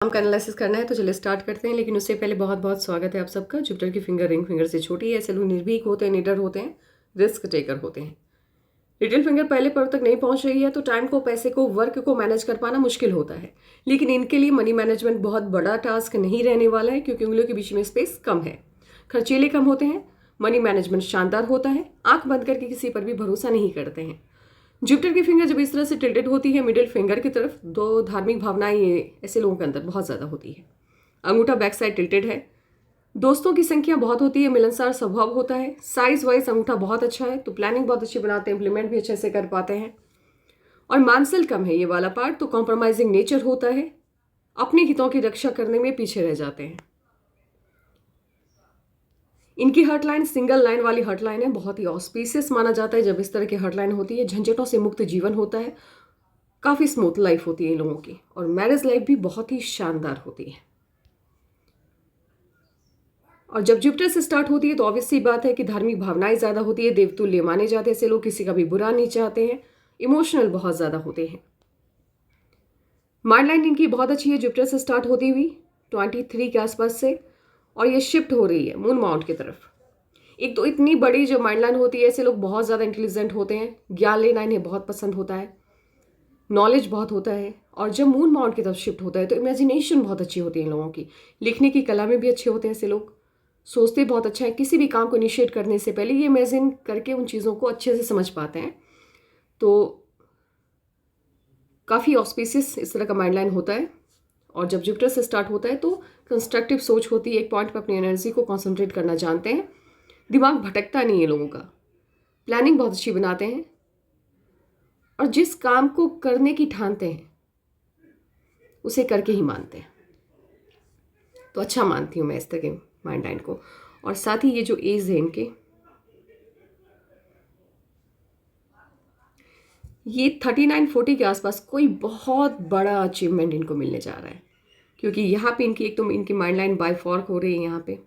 नाम का एनालिसिस करना है तो चलिए स्टार्ट करते हैं। लेकिन उससे पहले बहुत बहुत स्वागत है आप सबका। जुपिटर की फिंगर रिंग फिंगर से छोटी है, ऐसे लोग निर्भीक होते हैं, निडर होते हैं, रिस्क टेकर होते हैं। लिटिल फिंगर पहले पर्व तक नहीं पहुंच रही है तो टाइम को, पैसे को, वर्क को मैनेज कर पाना मुश्किल होता है। लेकिन इनके लिए मनी मैनेजमेंट बहुत बड़ा टास्क नहीं रहने वाला है, क्योंकि उंगलियों के बीच में स्पेस कम है, खर्चीले कम होते हैं, मनी मैनेजमेंट शानदार होता है, आंख बंद करके किसी पर भी भरोसा नहीं करते हैं। जुपिटर की फिंगर जब इस तरह से टिल्टेड होती है मिडिल फिंगर की तरफ, दो धार्मिक भावनाएं ये ऐसे लोगों के अंदर बहुत ज़्यादा होती है। अंगूठा बैक साइड टिल्टेड है, दोस्तों की संख्या बहुत होती है, मिलनसार स्वभाव होता है, साइज वाइज अंगूठा बहुत अच्छा है, तो प्लानिंग बहुत अच्छी बनाते हैं, इम्प्लीमेंट भी अच्छे से कर पाते हैं। और मानसिल कम है ये वाला पार्ट, तो कॉम्प्रोमाइजिंग नेचर होता है, अपने हितों की रक्षा करने में पीछे रह जाते हैं। इनकी हर्टलाइन सिंगल लाइन वाली हर्टलाइन है, बहुत ही ऑस्पिशियस माना जाता है जब इस तरह की हर्टलाइन होती है। झंझटों से मुक्त जीवन होता है, काफ़ी स्मूथ लाइफ होती है इन लोगों की, और मैरिज लाइफ भी बहुत ही शानदार होती है। और जब जुपिटर से स्टार्ट होती है तो ऑब्वियस सी बात है कि धार्मिक भावनाएं ज़्यादा होती है, देवतुल्य माने जाते हैं ऐसे लोग, किसी का भी बुरा नहीं चाहते हैं, इमोशनल बहुत ज़्यादा होते हैं। माइंड लाइन इनकी बहुत अच्छी है जुपिटर से स्टार्ट होती हुई 23 के आसपास से, और ये शिफ्ट हो रही है मून माउंट की तरफ। एक तो इतनी बड़ी जो माइंड लाइन होती है, ऐसे लोग बहुत ज़्यादा इंटेलिजेंट होते हैं, ज्ञान लेना इन्हें बहुत पसंद होता है, नॉलेज बहुत होता है। और जब मून माउंट की तरफ शिफ्ट होता है तो इमेजिनेशन बहुत अच्छी होती है इन लोगों की, लिखने की कला में भी अच्छे होते हैं ऐसे लोग, सोचते बहुत अच्छा है, किसी भी काम को इनिशिएट करने से पहले ये इमेजिन करके उन चीज़ों को अच्छे से समझ पाते हैं। तो काफ़ी ऑस्पिशियस इस तरह का माइंड लाइन होता है। और जब जुपिटर से स्टार्ट होता है तो कंस्ट्रक्टिव सोच होती है, एक पॉइंट पर अपनी एनर्जी को कॉन्सेंट्रेट करना जानते हैं, दिमाग भटकता नहीं है लोगों का, प्लानिंग बहुत अच्छी बनाते हैं, और जिस काम को करने की ठानते हैं उसे करके ही मानते हैं। तो अच्छा मानती हूँ मैं इस तरह के माइंड लाइन को। और साथ ही ये जो एज है इनके, ये 39-40 के आसपास कोई बहुत बड़ा अचीवमेंट इनको मिलने जा रहा है, क्योंकि यहाँ पे इनकी एक तो इनकी माइंड लाइन बायफॉर्क हो रही है यहाँ पे,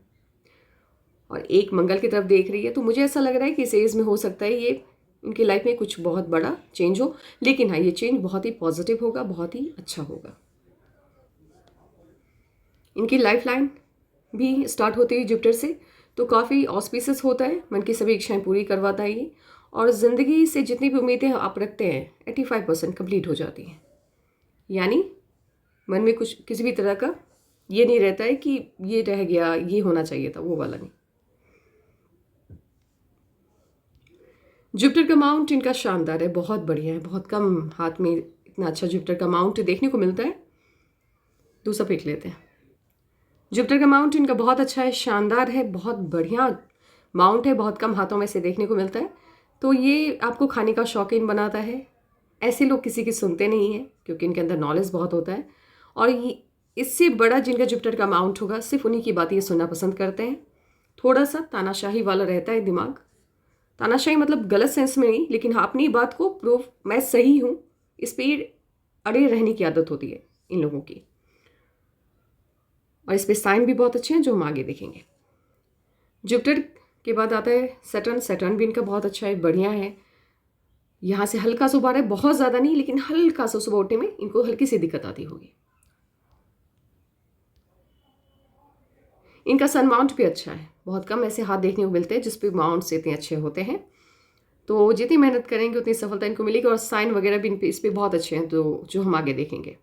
और एक मंगल की तरफ देख रही है। तो मुझे ऐसा लग रहा है कि इस एज में हो सकता है ये इनकी लाइफ में कुछ बहुत बड़ा चेंज हो, लेकिन हाँ ये चेंज बहुत ही पॉजिटिव होगा, बहुत ही अच्छा होगा। इनकी लाइफ लाइन भी स्टार्ट होती है जुपिटर से, तो काफ़ी ऑस्पिशियस होता है, मन की सभी इच्छाएं पूरी करवाता है ये, और ज़िंदगी से जितनी भी उम्मीदें आप रखते हैं 85% कंप्लीट हो जाती हैं। यानी मन में कुछ किसी भी तरह का ये नहीं रहता है कि ये रह गया, ये होना चाहिए था, वो वाला नहीं। जुपिटर का माउंट इनका शानदार है, बहुत बढ़िया है, बहुत कम हाथ में इतना अच्छा जुपिटर का माउंट देखने को मिलता है। दूसरा पिक लेते हैं। जुपिटर का माउंट इनका बहुत अच्छा है, शानदार है, बहुत बढ़िया माउंट है, बहुत कम हाथों में से देखने को मिलता है। तो ये आपको खाने का शौकीन बनाता है। ऐसे लोग किसी की सुनते नहीं हैं, क्योंकि इनके अंदर नॉलेज बहुत होता है, और ये इससे बड़ा जिनका जुपिटर का माउंट होगा सिर्फ उन्हीं की बातें ये सुनना पसंद करते हैं। थोड़ा सा तानाशाही वाला रहता है दिमाग, तानाशाही मतलब गलत सेंस में नहीं, लेकिन हाँ अपनी बात को प्रूव, मैं सही हूँ, इस पर अड़े रहने की आदत होती है इन लोगों की। और इस पे साइन भी बहुत अच्छे हैं जो हम आगे देखेंगे। जुपिटर के बाद आता है सैटर्न। सैटर्न भी इनका बहुत अच्छा है, बढ़िया है। यहाँ से हल्का सा उबार है, बहुत ज़्यादा नहीं, लेकिन हल्का सा सुबह उठने में इनको हल्की सी दिक्कत आती होगी। इनका सन माउंट भी अच्छा है, बहुत कम ऐसे हाथ देखने को मिलते हैं जिस पे माउंट्स इतने अच्छे होते हैं। तो जितनी मेहनत करेंगे उतनी सफलता इनको मिलेगी, और साइन वगैरह भी इस पे बहुत अच्छे हैं, तो जो हम आगे देखेंगे।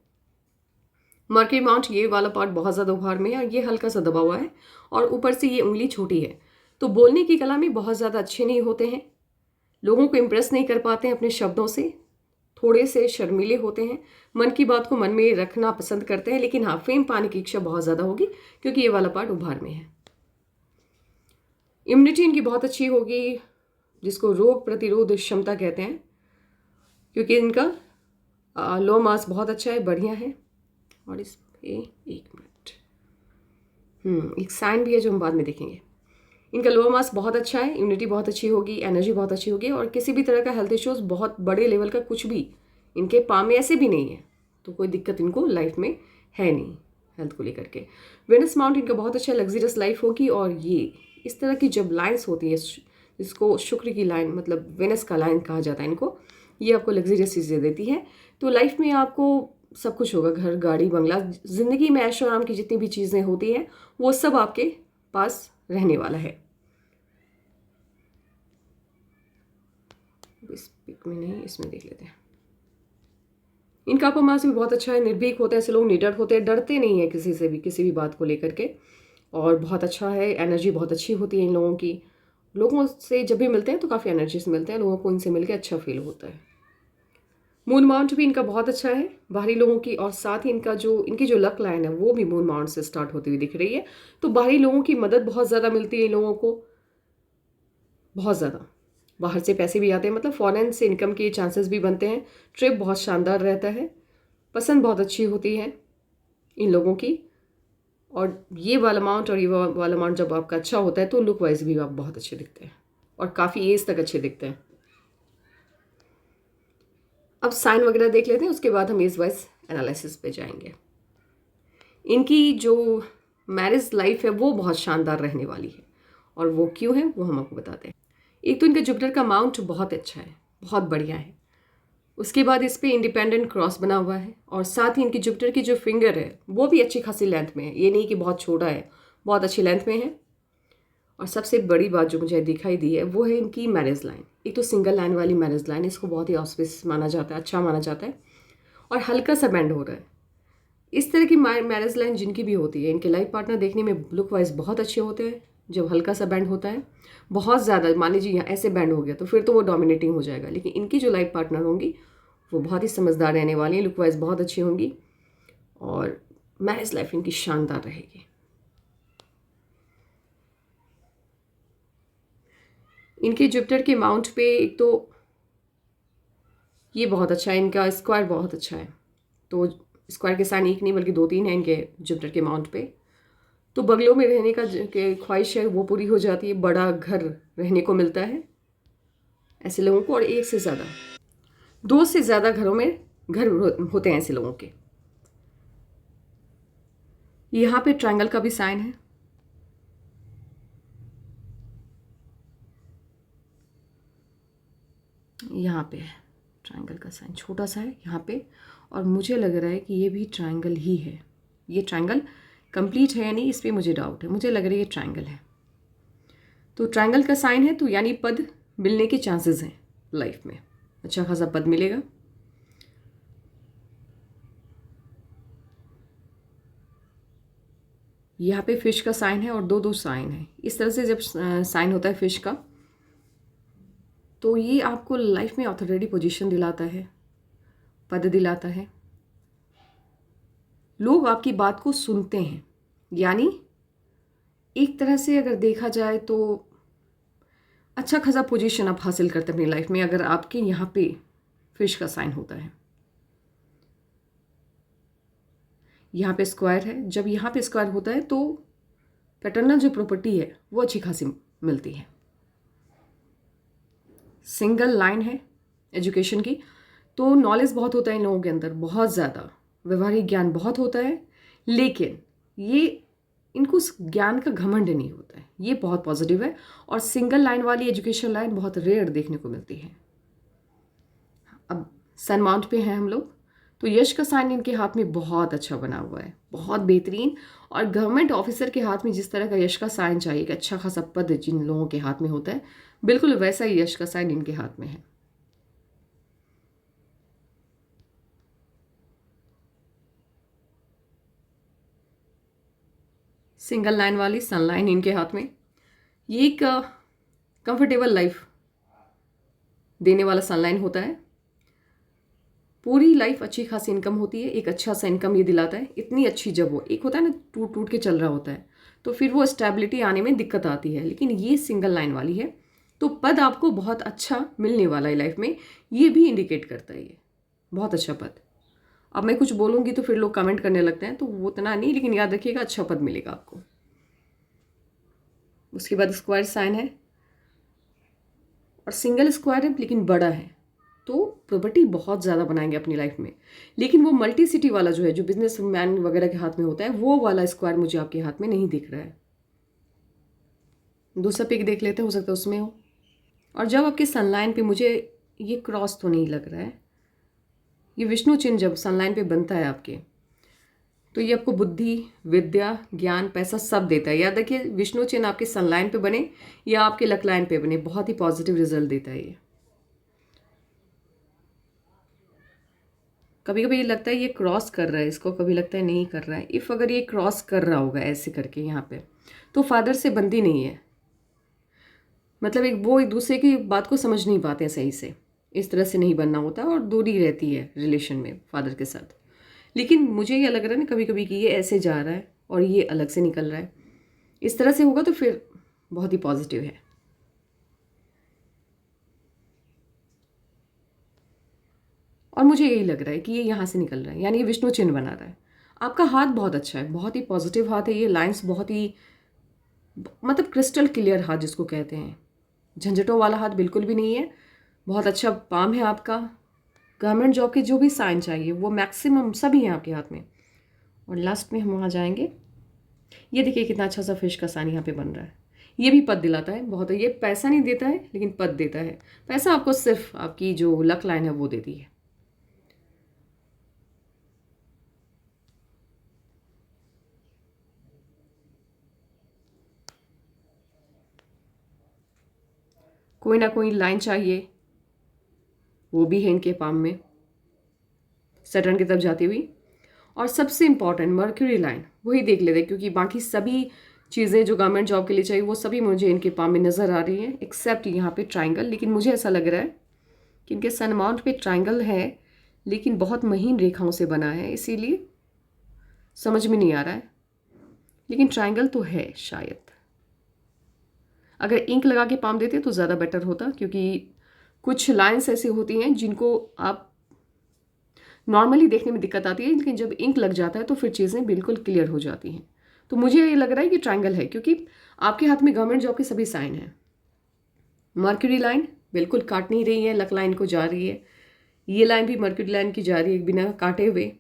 मर्क्यूरी माउंट ये वाला पार्ट बहुत ज़्यादा उभार में है, ये हल्का सा दबा हुआ है, और ऊपर से ये उंगली छोटी है, तो बोलने की कला में बहुत ज़्यादा अच्छे नहीं होते हैं, लोगों को इम्प्रेस नहीं कर पाते हैं अपने शब्दों से, थोड़े से शर्मीले होते हैं, मन की बात को मन में रखना पसंद करते हैं, लेकिन हाँ फेम पाने की इच्छा बहुत ज़्यादा होगी, क्योंकि ये वाला पार्ट उभार में है। इम्यूनिटी इनकी बहुत अच्छी होगी, जिसको रोग प्रतिरोध क्षमता कहते हैं, क्योंकि इनका लो मास बहुत अच्छा है, बढ़िया है। और इस पे एक मिनट, एक साइन भी है जो हम बाद में देखेंगे। इनका लोअर मास बहुत अच्छा है, इम्यूनिटी बहुत अच्छी होगी, एनर्जी बहुत अच्छी होगी, और किसी भी तरह का हेल्थ इश्यूज बहुत बड़े लेवल का कुछ भी इनके पाँव में ऐसे भी नहीं है, तो कोई दिक्कत इनको लाइफ में है नहीं हेल्थ को लेकर के। वेनस माउंट इनका बहुत अच्छा लग्जरियस लाइफ होगी, और ये इस तरह की जब लाइन्स होती है, जिसको शुक्र की लाइन मतलब वेनस का लाइन कहा जाता है इनको, ये आपको लग्जरियस चीज़ें देती है। तो लाइफ में आपको सब कुछ होगा, घर गाड़ी बंगला, ज़िंदगी में ऐशो आराम की जितनी भी चीज़ें होती हैं वो सब आपके पास रहने वाला है। इस पिक में नहीं, इसमें देख लेते हैं। इनका परफॉर्मेंस भी बहुत अच्छा है, निर्भीक होते हैं ऐसे लोग, निडर होते हैं, डरते नहीं है किसी से भी, किसी भी बात को लेकर के, और बहुत अच्छा है। एनर्जी बहुत अच्छी होती है इन लोगों की। लोगों से जब भी मिलते हैं तो काफ़ी एनर्जी से मिलते हैं, लोगों को इनसे मिलकर अच्छा फील होता है। मून माउंट भी इनका बहुत अच्छा है बाहरी लोगों की, और साथ ही इनकी जो लक लाइन है वो भी मून माउंट से स्टार्ट होती हुई दिख रही है। तो बाहरी लोगों की मदद बहुत ज़्यादा मिलती है इन लोगों को, बहुत ज़्यादा। बाहर से पैसे भी आते हैं, मतलब फॉरेन से इनकम के चांसेस भी बनते हैं। ट्रिप बहुत शानदार रहता है, पसंद बहुत अच्छी होती है इन लोगों की। और ये वाला अमाउंट और ये वाला अमाउंट जब आपका अच्छा होता है तो लुक वाइज भी आप बहुत अच्छे दिखते हैं, और काफ़ी एज तक अच्छे दिखते हैं। अब साइन वगैरह देख लेते हैं, उसके बाद हम एज वाइज एनालिसिस पे जाएंगे। इनकी जो मैरिज लाइफ है वो बहुत शानदार रहने वाली है, और वो क्यों है वो हम आपको बताते हैं। एक तो इनका जुपिटर का माउंट बहुत अच्छा है, बहुत बढ़िया है। उसके बाद इस पर इंडिपेंडेंट क्रॉस बना हुआ है, और साथ ही इनकी जुपिटर की जो फिंगर है वो भी अच्छी खासी लेंथ में है, ये नहीं कि बहुत छोटा है, बहुत अच्छी लेंथ में है। और सबसे बड़ी बात जो मुझे दिखाई दी है वो है इनकी मैरिज लाइन। एक तो सिंगल लाइन वाली मैरिज लाइन, इसको बहुत ही ऑस्पिस माना जाता है, अच्छा माना जाता है, और हल्का सा बेंड हो रहा है। इस तरह की मैरिज लाइन जिनकी भी होती है, इनके लाइफ पार्टनर देखने में लुक वाइज बहुत अच्छे होते हैं जब हल्का सा बैंड होता है। बहुत ज़्यादा मान लीजिए यहाँ ऐसे बैंड हो गया तो फिर तो वो डोमिनेटिंग हो जाएगा, लेकिन इनकी जो लाइफ पार्टनर होंगी वो बहुत ही समझदार रहने वाली हैं, लुक वाइज बहुत अच्छी होंगी, और मैरिज लाइफ इनकी शानदार रहेगी। इनके जुपिटर के माउंट पे एक तो ये बहुत अच्छा है, इनका स्क्वायर बहुत अच्छा है। तो स्क्वायर के साइन एक नहीं बल्कि 2-3 है इनके जुपिटर के माउंट पे। तो बंगलों में रहने का ख्वाहिश है वो पूरी हो जाती है, बड़ा घर रहने को मिलता है ऐसे लोगों को, और एक से ज़्यादा, 2 से ज़्यादा घरों में घर होते हैं ऐसे लोगों के। यहाँ पे ट्रायंगल का भी साइन है, यहाँ पे ट्रायंगल का साइन छोटा सा है यहाँ पे, और मुझे लग रहा है कि ये भी ट्रायंगल ही है। ये ट्रायंगल कंप्लीट है या नहीं इस पर मुझे डाउट है, मुझे लग रहा है ये ट्रायंगल है। तो ट्रायंगल का साइन है तो यानी पद मिलने के चांसेस हैं लाइफ में, अच्छा खासा पद मिलेगा। यहाँ पे फिश का साइन है और 2-2 साइन है। इस तरह से जब साइन होता है फिश का तो ये आपको लाइफ में अथॉरिटी पोजीशन दिलाता है, पद दिलाता है, लोग आपकी बात को सुनते हैं। यानी एक तरह से अगर देखा जाए तो अच्छा खासा पोजीशन आप हासिल करते हैं अपनी लाइफ में अगर आपके यहाँ पे फिश का साइन होता है। यहाँ पे स्क्वायर है, जब यहाँ पे स्क्वायर होता है तो पैटर्नल जो प्रॉपर्टी है वो अच्छी खासी मिलती है। सिंगल लाइन है एजुकेशन की, तो नॉलेज बहुत होता है इन लोगों के अंदर, बहुत ज़्यादा व्यवहारिक ज्ञान बहुत होता है, लेकिन ये इनको उस ज्ञान का घमंड नहीं होता है, ये बहुत पॉजिटिव है। और सिंगल लाइन वाली एजुकेशन लाइन बहुत रेयर देखने को मिलती है। अब सन माउंट पे हैं हम लोग, तो यश का साइन इनके हाथ में बहुत अच्छा बना हुआ है, बहुत बेहतरीन। और गवर्नमेंट ऑफिसर के हाथ में जिस तरह का यश का साइन चाहिए कि अच्छा खासा पद जिन लोगों के हाथ में होता है, बिल्कुल वैसा ही यश का साइन इनके हाथ में है। सिंगल लाइन वाली सन लाइन इनके हाथ में, ये एक कंफर्टेबल लाइफ देने वाला सन लाइन होता है। पूरी लाइफ अच्छी खासी इनकम होती है, एक अच्छा सा इनकम ये दिलाता है। इतनी अच्छी जब वो एक होता है ना टूट टूट के चल रहा होता है तो फिर वो स्टेबिलिटी आने में दिक्कत आती है, लेकिन ये सिंगल लाइन वाली है तो पद आपको बहुत अच्छा मिलने वाला है लाइफ में, ये भी इंडिकेट करता है ये बहुत अच्छा पद। अब मैं कुछ बोलूँगी तो फिर लोग कमेंट करने लगते हैं, तो वो उतना नहीं, लेकिन याद रखिएगा अच्छा पद मिलेगा आपको। उसके बाद स्क्वायर साइन है और सिंगल स्क्वायर है लेकिन बड़ा है, तो प्रॉपर्टी बहुत ज़्यादा बनाएंगे अपनी लाइफ में। लेकिन वो मल्टी सिटी वाला जो है, जो बिजनेस मैन वगैरह के हाथ में होता है, वो वाला स्क्वायर मुझे आपके हाथ में नहीं दिख रहा है। दूसरा पिक देख लेते हैं, हो सकता है उसमें हो। और जब आपके सनलाइन पे मुझे ये क्रॉस तो नहीं लग रहा है, ये विष्णु चिन्ह जब सनलाइन पे बनता है आपके, तो ये आपको बुद्धि, विद्या, ज्ञान, पैसा सब देता है। याद रखिए, विष्णु चिन्ह आपके सनलाइन पे बने या आपके लक लाइन पे बने, बहुत ही पॉजिटिव रिजल्ट देता है ये। कभी कभी ये लगता है ये क्रॉस कर रहा है इसको, कभी लगता है नहीं कर रहा है। इफ़ अगर ये क्रॉस कर रहा होगा ऐसे करके यहाँ पे, तो फादर से बंदी नहीं है, मतलब एक दूसरे की बात को समझ नहीं पाते हैं सही से, इस तरह से नहीं बनना होता और दूरी रहती है रिलेशन में फादर के साथ। लेकिन मुझे ये लग रहा है ना कभी कभी कि ये ऐसे जा रहा है और ये अलग से निकल रहा है, इस तरह से होगा तो फिर बहुत ही पॉजिटिव है। और मुझे यही लग रहा है कि ये यहाँ से निकल रहा है, यानी ये विष्णु चिन्ह बना रहा है। आपका हाथ बहुत अच्छा है, बहुत ही पॉजिटिव हाथ है ये। लाइंस बहुत ही मतलब क्रिस्टल क्लियर हाथ जिसको कहते हैं, झंझटों वाला हाथ बिल्कुल भी नहीं है। बहुत अच्छा पाम है आपका। गवर्नमेंट जॉब के जो भी साइन चाहिए वो मैक्सिमम सभी हैं आपके हाथ में। और लास्ट में हम वहाँ जाएंगे, ये देखिए कितना अच्छा सा फिश का साइन यहाँ पे बन रहा है। ये भी पद दिलाता है बहुत है। ये पैसा नहीं देता है लेकिन पद देता है। पैसा आपको सिर्फ आपकी जो लक लाइन है वो देती है। कोई ना कोई लाइन चाहिए, वो भी है इनके पाम में सैटर्न की तरफ जाती हुई। और सबसे इम्पॉर्टेंट मर्क्यूरी लाइन, वही देख लेते हैं, क्योंकि बाकी सभी चीज़ें जो गवर्नमेंट जॉब के लिए चाहिए वो सभी मुझे इनके पाम में नज़र आ रही हैं, एक्सेप्ट यहाँ पे ट्राइंगल। लेकिन मुझे ऐसा लग रहा है कि इनके सन माउंट पे ट्राइंगल है लेकिन बहुत महीन रेखाओं से बना है, इसीलिए समझ में नहीं आ रहा है। लेकिन ट्राइंगल तो है शायद। अगर इंक लगा के पाम देते तो ज़्यादा बेटर होता, क्योंकि कुछ लाइन्स ऐसी होती हैं जिनको आप नॉर्मली देखने में दिक्कत आती है, लेकिन जब इंक लग जाता है तो फिर चीज़ें बिल्कुल क्लियर हो जाती हैं। तो मुझे ये लग रहा है कि ट्रायंगल है, क्योंकि आपके हाथ में गवर्नमेंट जॉब के सभी साइन हैं। मर्क्यूरी लाइन बिल्कुल काट नहीं रही है, लक लाइन को जा रही है। ये लाइन भी मर्क्यूरी लाइन की जा रही है बिना काटे हुए।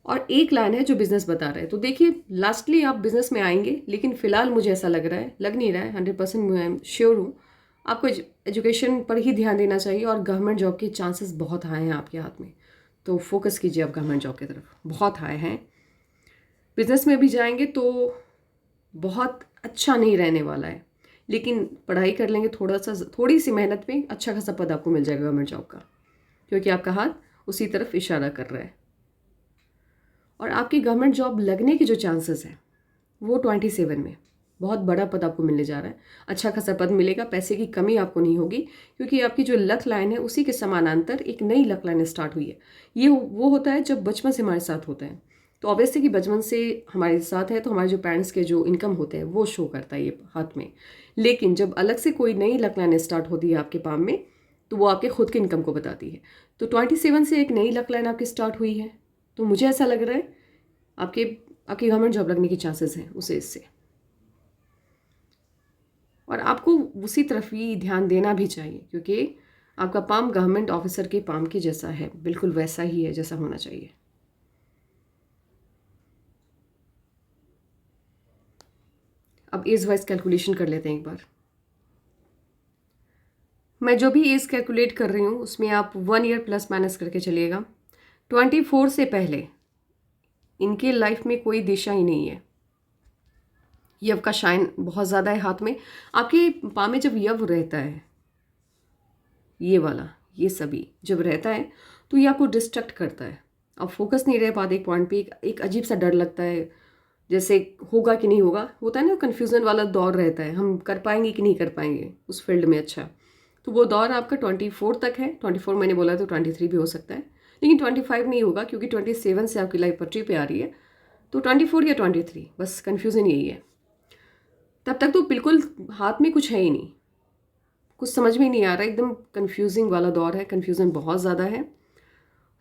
और एक लाइन है जो बिजनेस बता रहा है। तो देखिए लास्टली आप बिजनेस में आएंगे, लेकिन फिलहाल मुझे ऐसा लग रहा है, लग नहीं रहा है, 100% मैं श्योर हूँ, आपको एजुकेशन पर ही ध्यान देना चाहिए। और गवर्नमेंट जॉब के चांसेस बहुत हाई हैं आपके हाथ में, तो फोकस कीजिए आप गवर्नमेंट जॉब की तरफ, बहुत हाई हैं। बिजनेस में भी जाएंगे तो बहुत अच्छा नहीं रहने वाला है, लेकिन पढ़ाई कर लेंगे थोड़ी सी मेहनत में अच्छा खासा पद आपको मिल जाएगा गवर्नमेंट जॉब का, क्योंकि आपका हाथ उसी तरफ इशारा कर रहा है। और आपकी गवर्नमेंट जॉब लगने के जो चांसेस हैं वो 27 में बहुत बड़ा पद आपको मिलने जा रहा है। अच्छा खासा पद मिलेगा, पैसे की कमी आपको नहीं होगी, क्योंकि आपकी जो लक लाइन है उसी के समानांतर एक नई लक लाइन स्टार्ट हुई है। ये वो होता है जब बचपन से हमारे साथ होता है, तो ऑब्वियसली कि बचपन से हमारे साथ है तो हमारे जो पेरेंट्स के जो इनकम होते हैं वो शो करता है ये हाथ में। लेकिन जब अलग से कोई नई लक लाइन स्टार्ट होती है आपके पाम में, तो वो आपके खुद के इनकम को बताती है। तो 27 से एक नई लक लाइन आपकी स्टार्ट हुई है, तो मुझे ऐसा लग रहा है आपकी गवर्नमेंट जॉब लगने के चांसेस हैं उसे इससे। और आपको उसी तरफ ही ध्यान देना भी चाहिए, क्योंकि आपका पाम गवर्नमेंट ऑफिसर के पाम के जैसा है, बिल्कुल वैसा ही है जैसा होना चाहिए। अब एज वाइज कैलकुलेशन कर लेते हैं एक बार। मैं जो भी एज कैलकुलेट कर रही हूँ उसमें आप 1 ईयर प्लस माइनस करके चलिएगा। 24 से पहले इनके लाइफ में कोई दिशा ही नहीं है। यव का शाइन बहुत ज़्यादा है हाथ में। आपके पाँव में जब यव रहता है, ये वाला, ये सभी जब रहता है तो ये आपको डिस्ट्रैक्ट करता है। आप फोकस नहीं रह पाते एक पॉइंट पे। एक अजीब सा डर लगता है, जैसे होगा कि नहीं होगा, होता है ना, कन्फ्यूज़न वाला दौर रहता है, हम कर पाएंगे कि नहीं कर पाएंगे उस फील्ड में। अच्छा, तो वो दौर आपका 24 तक है। 24 मैंने बोला तो 23 भी हो सकता है, लेकिन 25 नहीं होगा, क्योंकि 27 से आपकी लाइफ पटरी पे आ रही है। तो 24 या 23, बस कन्फ्यूज़न यही है। तब तक तो बिल्कुल हाथ में कुछ है ही नहीं, कुछ समझ में नहीं आ रहा, एकदम कन्फ्यूजिंग वाला दौर है, कन्फ्यूज़न बहुत ज़्यादा है।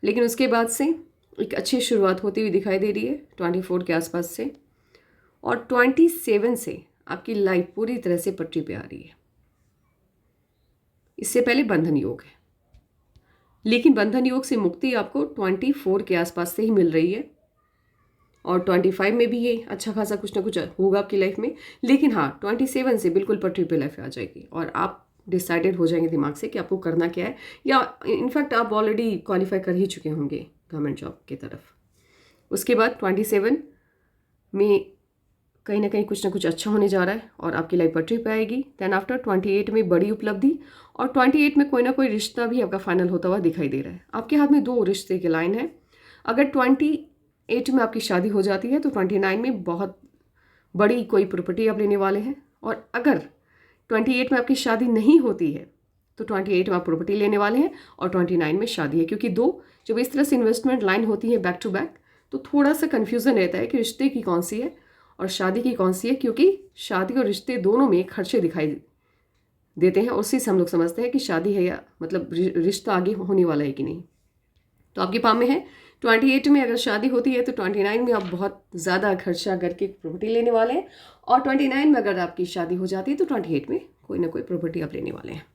लेकिन उसके बाद से एक अच्छी शुरुआत होती हुई दिखाई दे रही है 24 के आसपास से। और 27 से आपकी लाइफ पूरी तरह से पटरी पे आ रही है। इससे पहले बंधन योग है, लेकिन बंधन योग से मुक्ति आपको 24 के आसपास से ही मिल रही है। और 25 में भी ये अच्छा खासा कुछ ना कुछ होगा आपकी लाइफ में। लेकिन हाँ, 27 से बिल्कुल पटरी पे लाइफ आ जाएगी और आप डिसाइडेड हो जाएंगे दिमाग से कि आपको करना क्या है, या इनफैक्ट आप ऑलरेडी क्वालिफाई कर ही चुके होंगे गवर्नमेंट जॉब की तरफ। उसके बाद 27 में कहीं ना कहीं कुछ ना कुछ अच्छा होने जा रहा है और आपकी लाइफ पटरी पे आएगी। देन आफ्टर 28 में बड़ी उपलब्धि, और 28 में कोई ना कोई रिश्ता भी आपका फाइनल होता हुआ दिखाई दे रहा है। आपके हाथ में 2 रिश्ते की लाइन है। अगर 28 में आपकी शादी हो जाती है तो 29 में बहुत बड़ी कोई प्रॉपर्टी आप लेने वाले हैं, और अगर 28 में आपकी शादी नहीं होती है तो 28 में आप प्रॉपर्टी लेने वाले हैं और 29 में शादी है। क्योंकि 2 जब इस तरह से इन्वेस्टमेंट लाइन होती है बैक टू बैक तो थोड़ा सा कन्फ्यूज़न रहता है कि रिश्ते की कौन सी है और शादी की कौन सी है, क्योंकि शादी और रिश्ते दोनों में खर्चे दिखाई देते हैं। उसी से हम लोग समझते हैं कि शादी है या मतलब रिश्ता आगे होने वाला है कि नहीं। तो आपके पाम में है 28 में अगर शादी होती है तो 29 में आप बहुत ज़्यादा खर्चा करके प्रॉपर्टी लेने वाले हैं, और 29 में अगर आपकी शादी हो जाती है तो 28 में कोई ना कोई प्रॉपर्टी आप लेने वाले हैं।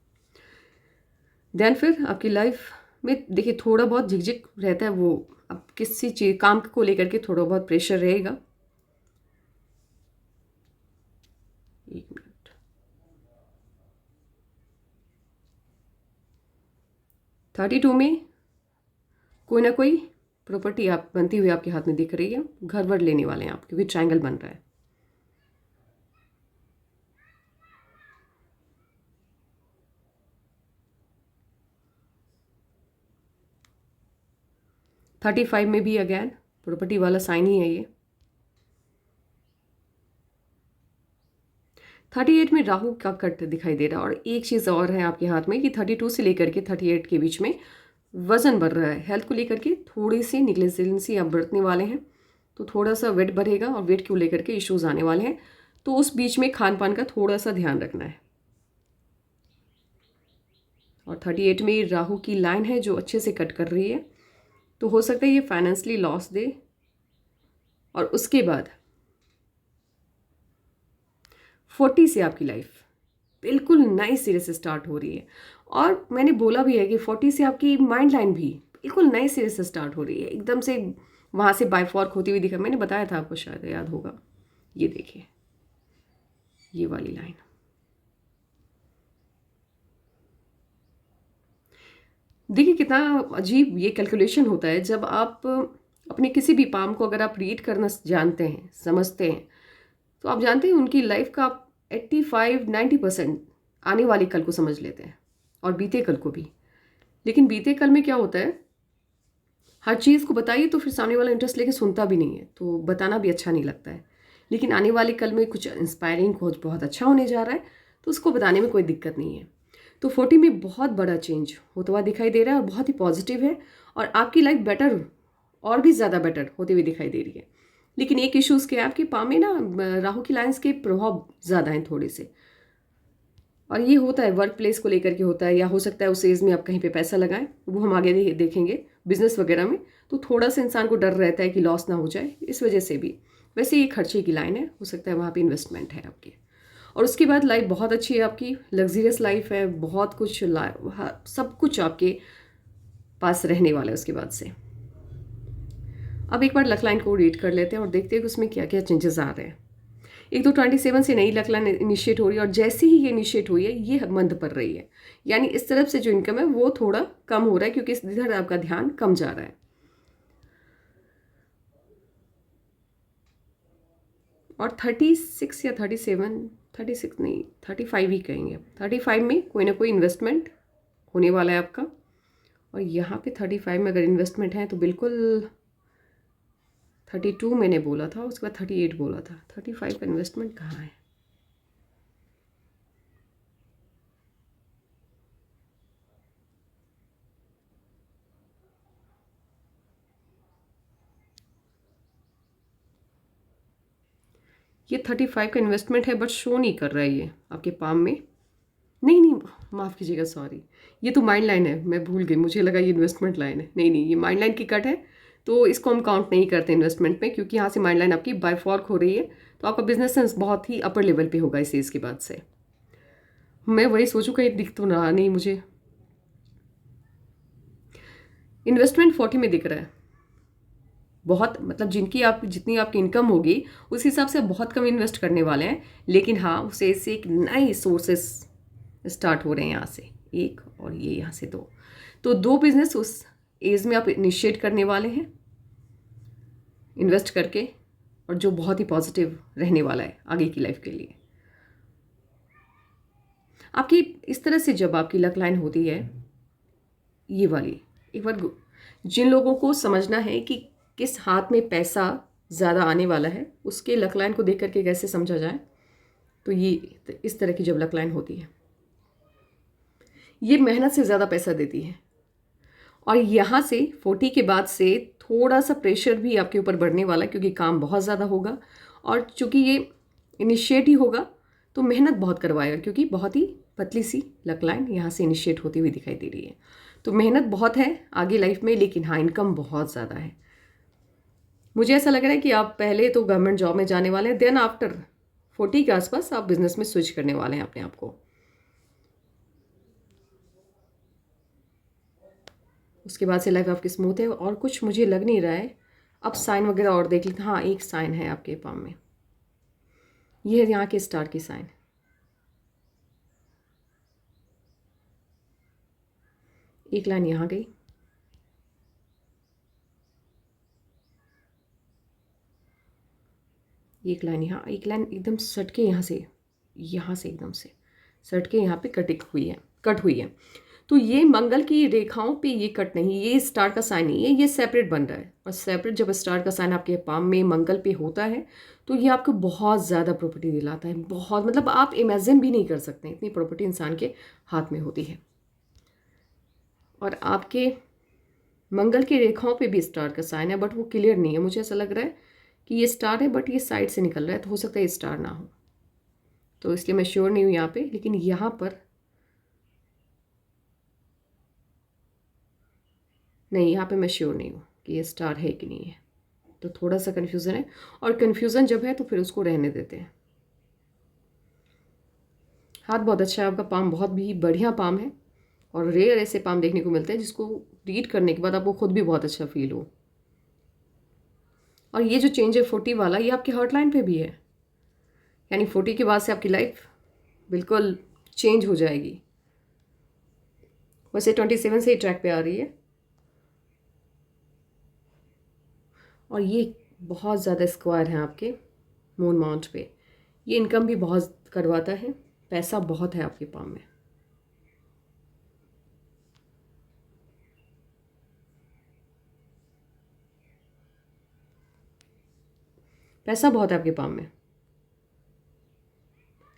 देन फिर आपकी लाइफ में देखिए थोड़ा बहुत झिकझिक रहता है, वो अब किसी चीज़ काम को लेकर के थोड़ा बहुत प्रेशर रहेगा। 1 मिनट। 32 में कोई ना कोई प्रॉपर्टी आप बनती हुई आपके हाथ में दिख रही है, घर वर लेने वाले हैं आप, क्योंकि ट्रायंगल बन रहा है। 35 में भी अगैन प्रॉपर्टी वाला साइन ही है ये। 38 में राहु का कट दिखाई दे रहा है, और एक चीज़ और है आपके हाथ में कि 32 से लेकर के 38 के बीच में वज़न बढ़ रहा है। हेल्थ को लेकर के थोड़ी सी निग्लिजेंसी आप बरतने वाले हैं, तो थोड़ा सा वेट बढ़ेगा और वेट को लेकर के इश्यूज़ आने वाले हैं, तो उस बीच में खान पान का थोड़ा सा ध्यान रखना है। और 38 में राहु की लाइन है जो अच्छे से कट कर रही है, तो हो सकता है ये फाइनेंशियली लॉस दे। और उसके बाद 40 से आपकी लाइफ बिल्कुल नई सिरे से स्टार्ट हो रही है, और मैंने बोला भी है कि 40 से आपकी माइंड लाइन भी बिल्कुल नए सिरे से स्टार्ट हो रही है, एकदम से वहाँ से बायफॉर्क होती हुई दिखा। मैंने बताया था आपको, शायद याद होगा। ये देखिए ये वाली लाइन, देखिए कितना अजीब ये कैलकुलेशन होता है जब आप अपने किसी भी पाम को अगर आप रीड करना जानते हैं, समझते हैं, तो आप जानते हैं उनकी लाइफ का आप 85-90% आने वाले कल को समझ लेते हैं, और बीते कल को भी। लेकिन बीते कल में क्या होता है, हर चीज़ को बताइए तो फिर सामने वाला इंटरेस्ट लेके सुनता भी नहीं है, तो बताना भी अच्छा नहीं लगता है। लेकिन आने वाले कल में कुछ इंस्पायरिंग, कुछ बहुत अच्छा होने जा रहा है, तो उसको बताने में कोई दिक्कत नहीं है। तो 40 में बहुत बड़ा चेंज होता हुआ दिखाई दे रहा है और बहुत ही पॉजिटिव है, और आपकी लाइफ बेटर और भी ज़्यादा बेटर होती हुई दिखाई दे रही है। लेकिन एक इश्यूज़ क्या है, आपके पाम में ना राहु की लाइन्स के प्रभाव ज़्यादा हैं थोड़े से, और ये होता है वर्क प्लेस को लेकर के होता है, या हो सकता है उस एज में आप कहीं पे पैसा लगाएं, वो हम आगे देखेंगे बिजनेस वगैरह में, तो थोड़ा सा इंसान को डर रहता है कि लॉस ना हो जाए, इस वजह से भी। वैसे ये खर्चे की लाइन है, हो सकता है वहाँ पे इन्वेस्टमेंट है आपकी। और उसके बाद लाइफ बहुत अच्छी है आपकी, लग्जरियस लाइफ है, बहुत कुछ सब कुछ आपके पास रहने वाला है उसके बाद से। अब एक बार लक लाइन को रीड कर लेते हैं और देखते हैं कि उसमें क्या क्या चेंजेस आ रहे हैं। एक तो 27 से नई लक लाइन इनिशिएट हो रही है, और जैसे ही ये इनिशिएट हुई है ये मंद पड़ रही है, यानी इस तरफ से जो इनकम है वो थोड़ा कम हो रहा है, क्योंकि इधर आपका ध्यान कम जा रहा है। और 36 या 36 नहीं, 35 ही कहेंगे। 35 में कोई ना कोई इन्वेस्टमेंट होने वाला है आपका, और यहाँ पे 35 में अगर इन्वेस्टमेंट है तो बिल्कुल 32 मैंने बोला था, उसके बाद 38 बोला था, 35 का इन्वेस्टमेंट कहाँ है? ये 35 का इन्वेस्टमेंट है, बट शो नहीं कर रहा है ये आपके पाम में। नहीं, माफ़ कीजिएगा, सॉरी, ये तो माइंड लाइन है, मैं भूल गई, मुझे लगा ये इन्वेस्टमेंट लाइन है। नहीं, ये माइंड लाइन की कट है, तो इसको हम काउंट नहीं करते इन्वेस्टमेंट में, क्योंकि यहाँ से माइंड लाइन आपकी बायफॉर्क हो रही है, तो आपका बिजनेस सेंस बहुत ही अपर लेवल पे होगा इस चीज़ के बाद से। मैं वही सोचूँ कहीं दिख तो रहा नहीं मुझे। इन्वेस्टमेंट 40 में दिख रहा है, बहुत मतलब जितनी आपकी इनकम होगी उस हिसाब से बहुत कम इन्वेस्ट करने वाले हैं, लेकिन हाँ उसे एक नए सोर्सेस स्टार्ट हो रहे हैं यहाँ से, एक और ये यहाँ से दो। तो 2 बिजनेस उस एज में आप इनिशिएट करने वाले हैं इन्वेस्ट करके, और जो बहुत ही पॉजिटिव रहने वाला है आगे की लाइफ के लिए। आपकी इस तरह से जब आपकी लक लाइन होती है ये वाली, एक बार जिन लोगों को समझना है कि किस हाथ में पैसा ज़्यादा आने वाला है, उसके लक लाइन को देख करके कैसे समझा जाए, तो ये इस तरह की जब लक लाइन होती है, ये मेहनत से ज़्यादा पैसा देती है। और यहाँ से 40 के बाद से थोड़ा सा प्रेशर भी आपके ऊपर बढ़ने वाला है, क्योंकि काम बहुत ज़्यादा होगा, और चूँकि ये इनिशिएट ही होगा तो मेहनत बहुत करवाएगा, क्योंकि बहुत ही पतली सी लक लाइन यहाँ से इनिशिएट होती हुई दिखाई दे रही है। तो मेहनत बहुत है आगे लाइफ में, लेकिन हाँ इनकम बहुत ज़्यादा है। मुझे ऐसा लग रहा है कि आप पहले तो गवर्नमेंट जॉब में जाने वाले हैं, देन आफ्टर 40 के आसपास आप बिजनेस में स्विच करने वाले हैं अपने आप को। उसके बाद से लाइफ आपकी स्मूथ है, और कुछ मुझे लग नहीं रहा है। अब साइन वगैरह और देख लेते हैं। हाँ, एक साइन है आपके पाम में, ये है यहाँ के स्टार की साइन। एक लाइन यहाँ गई, एक लाइन यहाँ, एक लाइन एकदम सट के यहाँ से एकदम से सट के यहाँ पे कट हुई है। तो ये मंगल की रेखाओं पे ये कट नहीं, ये स्टार का साइन नहीं है, ये सेपरेट बन रहा है। और सेपरेट जब स्टार का साइन आपके पाम में मंगल पे होता है तो ये आपको बहुत ज़्यादा प्रॉपर्टी दिलाता है, बहुत, मतलब आप इमेजिन भी नहीं कर सकते इतनी प्रॉपर्टी इंसान के हाथ में होती है। और आपके मंगल की रेखाओं पे भी स्टार का साइन है, बट वो क्लियर नहीं है। मुझे ऐसा लग रहा है कि ये स्टार है, बट ये साइड से निकल रहा है, तो हो सकता है ये स्टार ना हो, तो इसलिए मैं श्योर नहीं हूँ यहाँ पे। लेकिन यहाँ पर नहीं, यहाँ पे मैं श्योर नहीं हूँ कि ये स्टार है कि नहीं है, तो थोड़ा सा कन्फ्यूज़न है। और कन्फ्यूज़न जब है तो फिर उसको रहने देते हैं। हाथ बहुत अच्छा है आपका, पाम बहुत भी बढ़िया पाम है, और रेयर ऐसे पाम देखने को मिलते हैं जिसको रीड करने के बाद आपको खुद भी बहुत अच्छा फील हो। और ये जो चेंज है 40 वाला, ये आपकी हार्ट लाइन पे भी है, यानी 40 के बाद से आपकी लाइफ बिल्कुल चेंज हो जाएगी। वैसे 27 से ही ट्रैक पे आ रही है, और ये बहुत ज़्यादा स्क्वायर हैं आपके मून माउंट पे। ये इनकम भी बहुत करवाता है, पैसा बहुत है आपके पाम में। पैसा बहुत है आपके पाम में,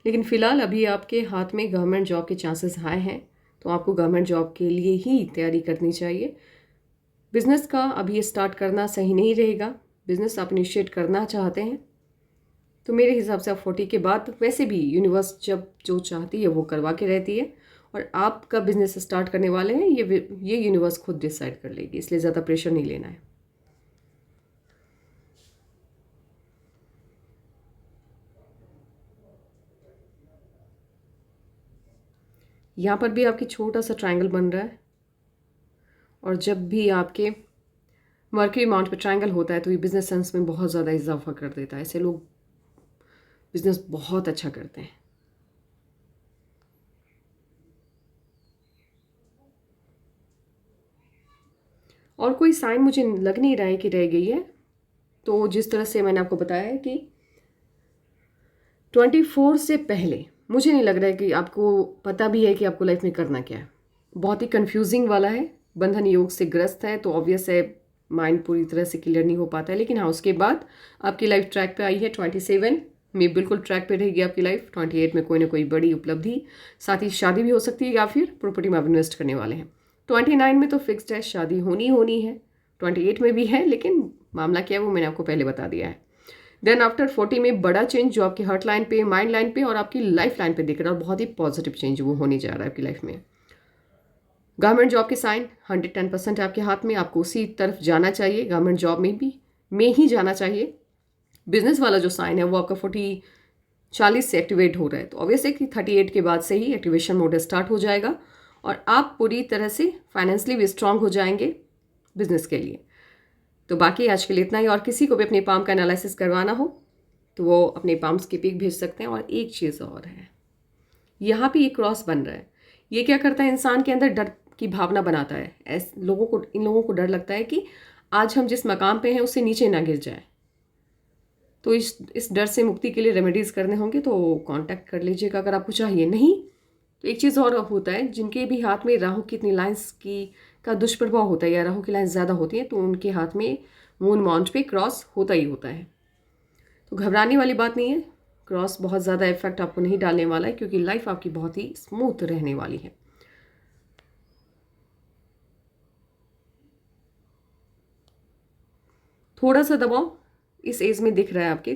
लेकिन फ़िलहाल अभी आपके हाथ में गवर्नमेंट जॉब के चांसेस हाई हैं, तो आपको गवर्नमेंट जॉब के लिए ही तैयारी करनी चाहिए। बिज़नेस का अभी स्टार्ट करना सही नहीं रहेगा। बिज़नेस आप इनिशिएट करना चाहते हैं तो मेरे हिसाब से आप 40 के बाद, वैसे भी यूनिवर्स जब जो चाहती है वो करवा के रहती है, और आपका बिज़नेस स्टार्ट करने वाले हैं ये यूनिवर्स खुद डिसाइड कर लेगी, इसलिए ज़्यादा प्रेशर नहीं लेना है। यहाँ पर भी आपकी छोटा सा ट्रायंगल बन रहा है, और जब भी आपके मर्क्यूरी माउंट पे ट्रायंगल होता है तो ये बिज़नेस सेंस में बहुत ज़्यादा इजाफा कर देता है। ऐसे लोग बिज़नेस बहुत अच्छा करते हैं। और कोई साइन मुझे लग नहीं रहा है कि रह गई है। तो जिस तरह से मैंने आपको बताया है कि 24 से पहले मुझे नहीं लग रहा है कि आपको पता भी है कि आपको लाइफ में करना क्या है। बहुत ही कंफ्यूजिंग वाला है, बंधन योग से ग्रस्त है, तो ऑब्वियस है माइंड पूरी तरह से क्लियर नहीं हो पाता है। लेकिन हाँ, उसके बाद आपकी लाइफ ट्रैक पे आई है। 27 में बिल्कुल ट्रैक पे रहेगी आपकी लाइफ। 28 में कोई ना कोई बड़ी उपलब्धि, साथ ही शादी भी हो सकती है, या फिर प्रॉपर्टी में आप इन्वेस्ट करने वाले हैं। 29 में तो फिक्स्ड है, शादी होनी है। 28 में भी है, लेकिन मामला क्या है वो मैंने आपको पहले बता दिया है। देन आफ्टर 40 में बड़ा चेंज जो आपकी हार्ट लाइन पे, माइंड लाइन पे और आपकी लाइफ लाइन पे दिख रहा है, और बहुत ही पॉजिटिव चेंज वो होने जा रहा है आपकी लाइफ में। गवर्नमेंट जॉब के साइन 110% है आपके हाथ में, आपको उसी तरफ जाना चाहिए, गवर्नमेंट जॉब में ही जाना चाहिए। बिजनेस वाला जो साइन है वो आपका 40 से एक्टिवेट हो रहा है, तो ऑब्वियसली कि 38 के बाद से ही एक्टिवेशन मोड स्टार्ट हो जाएगा, और आप पूरी तरह से फाइनेंशियली भी स्ट्रांग हो जाएंगे बिजनेस के लिए। तो बाकी आज के लिए इतना ही, और किसी को भी अपने पाम का एनालिसिस करवाना हो तो वो अपने पाम्स की पिक भेज सकते हैं। और एक चीज़ और है, यहाँ पे ये क्रॉस बन रहा है। ये क्या करता है, इंसान के अंदर डर की भावना बनाता है। इन लोगों को डर लगता है कि आज हम जिस मकाम पे हैं उससे नीचे ना गिर जाए। तो इस डर से मुक्ति के लिए रेमेडीज़ करने होंगे तो कांटेक्ट कर लीजिएगा अगर आपको चाहिए। नहीं तो एक चीज़ और होता है, जिनके भी हाथ में राहु की इतनी लाइन्स की का दुष्प्रभाव होता है या राहु की लाइन्स ज़्यादा होती हैं तो उनके हाथ में मून माउंट पे क्रॉस होता ही होता है। तो घबराने वाली बात नहीं है, क्रॉस बहुत ज़्यादा इफेक्ट आपको नहीं डालने वाला है, क्योंकि लाइफ आपकी बहुत ही स्मूथ रहने वाली है। थोड़ा सा दबाव इस एज में दिख रहा है आपके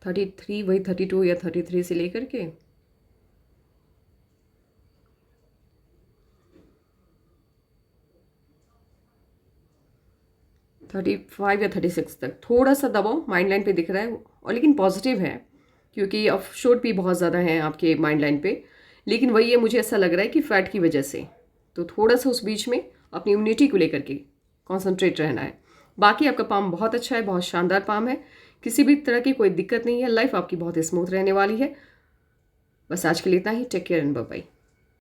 33, वही 32 या 33 से लेकर के 35 या 36 तक थोड़ा सा दबाव माइंड लाइन पे दिख रहा है, और लेकिन पॉजिटिव है क्योंकि ऑफशोर भी बहुत ज़्यादा हैं आपके माइंड लाइन पे। लेकिन वही है, मुझे ऐसा लग रहा है कि फैट की वजह से, तो थोड़ा सा उस बीच में अपनी इम्यूनिटी को लेकर के कॉन्सेंट्रेट रहना है। बाकी आपका पाम बहुत अच्छा है, बहुत शानदार पाम है, किसी भी तरह की कोई दिक्कत नहीं है, लाइफ आपकी बहुत स्मूथ रहने वाली है। बस आज के लिए इतना ही। Take care and bye bye.